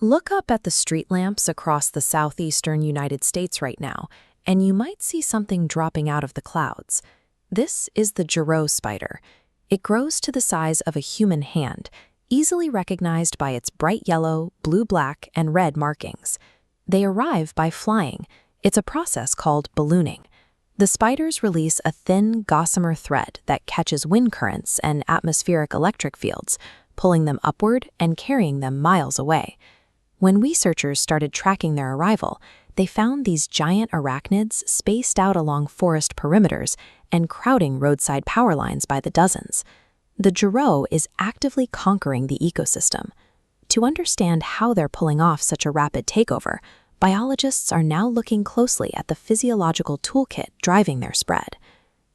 Look up at the street lamps across the southeastern United States right now, and you might see something dropping out of the clouds. This is the Joro spider. It grows to the size of a human hand, easily recognized by its bright yellow, blue-black, and red markings. They arrive by flying. It's a process called ballooning. The spiders release a thin, gossamer thread that catches wind currents and atmospheric electric fields, pulling them upward and carrying them miles away. When researchers started tracking their arrival, they found these giant arachnids spaced out along forest perimeters and crowding roadside power lines by the dozens. The Joro is actively conquering the ecosystem. To understand how they're pulling off such a rapid takeover, biologists are now looking closely at the physiological toolkit driving their spread.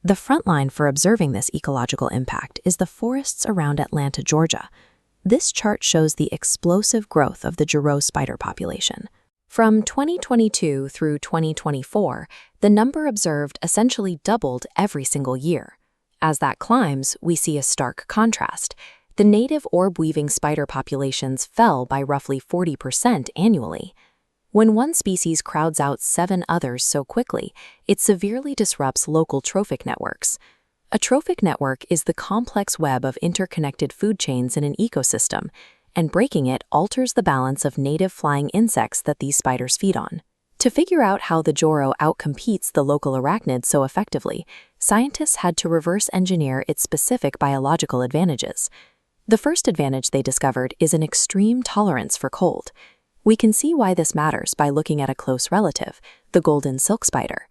The front line for observing this ecological impact is the forests around Atlanta, Georgia. This chart shows the explosive growth of the Joro spider population. From 2022 through 2024, the number observed essentially doubled every single year. As that climbs, we see a stark contrast. The native orb-weaving spider populations fell by roughly 40% annually. When one species crowds out 7 others so quickly, it severely disrupts local trophic networks. A trophic network is the complex web of interconnected food chains in an ecosystem, and breaking it alters the balance of native flying insects that these spiders feed on. To figure out how the Joro outcompetes the local arachnids so effectively, scientists had to reverse engineer its specific biological advantages. The first advantage they discovered is an extreme tolerance for cold. We can see why this matters by looking at a close relative, the golden silk spider.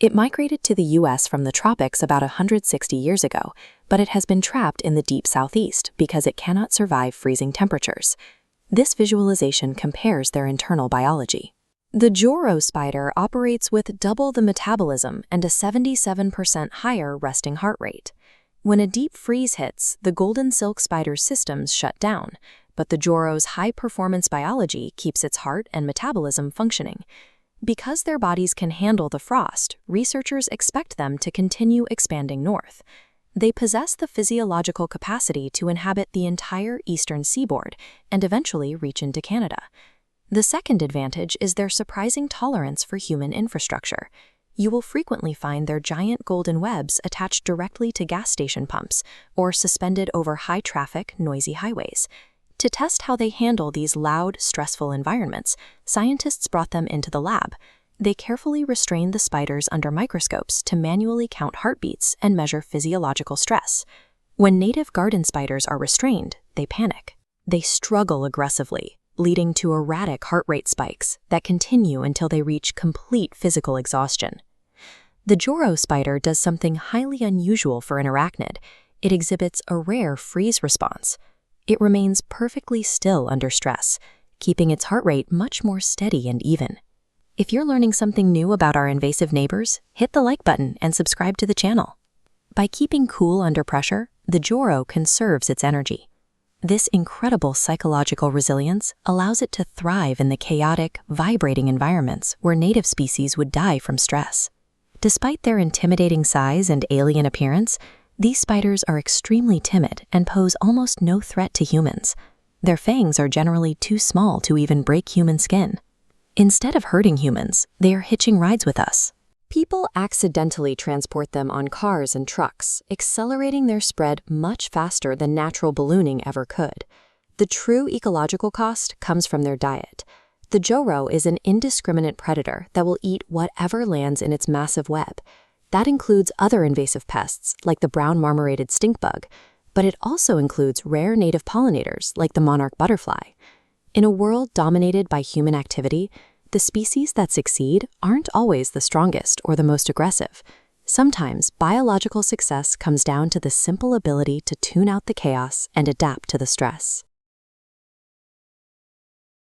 It migrated to the U.S. from the tropics about 160 years ago, but it has been trapped in the deep southeast because it cannot survive freezing temperatures. This visualization compares their internal biology. The Joro spider operates with double the metabolism and a 77% higher resting heart rate. When a deep freeze hits, the golden silk spider's systems shut down, but the Joro's high-performance biology keeps its heart and metabolism functioning. Because their bodies can handle the frost, researchers expect them to continue expanding north. They possess the physiological capacity to inhabit the entire Eastern Seaboard and eventually reach into Canada. The second advantage is their surprising tolerance for human infrastructure. You will frequently find their giant golden webs attached directly to gas station pumps or suspended over high-traffic, noisy highways. To test how they handle these loud, stressful environments, scientists brought them into the lab. They carefully restrained the spiders under microscopes to manually count heartbeats and measure physiological stress. When native garden spiders are restrained, they panic. They struggle aggressively, leading to erratic heart rate spikes that continue until they reach complete physical exhaustion. The Joro spider does something highly unusual for an arachnid. It exhibits a rare freeze response. It remains perfectly still under stress, keeping its heart rate much more steady and even. If you're learning something new about our invasive neighbors, hit the like button and subscribe to the channel. By keeping cool under pressure, the Joro conserves its energy. This incredible psychological resilience allows it to thrive in the chaotic, vibrating environments where native species would die from stress. Despite their intimidating size and alien appearance, these spiders are extremely timid and pose almost no threat to humans. Their fangs are generally too small to even break human skin. Instead of hurting humans, they are hitching rides with us. People accidentally transport them on cars and trucks, accelerating their spread much faster than natural ballooning ever could. The true ecological cost comes from their diet. The Joro is an indiscriminate predator that will eat whatever lands in its massive web. That includes other invasive pests, like the brown marmorated stink bug, but it also includes rare native pollinators, like the monarch butterfly. In a world dominated by human activity, the species that succeed aren't always the strongest or the most aggressive. Sometimes, biological success comes down to the simple ability to tune out the chaos and adapt to the stress.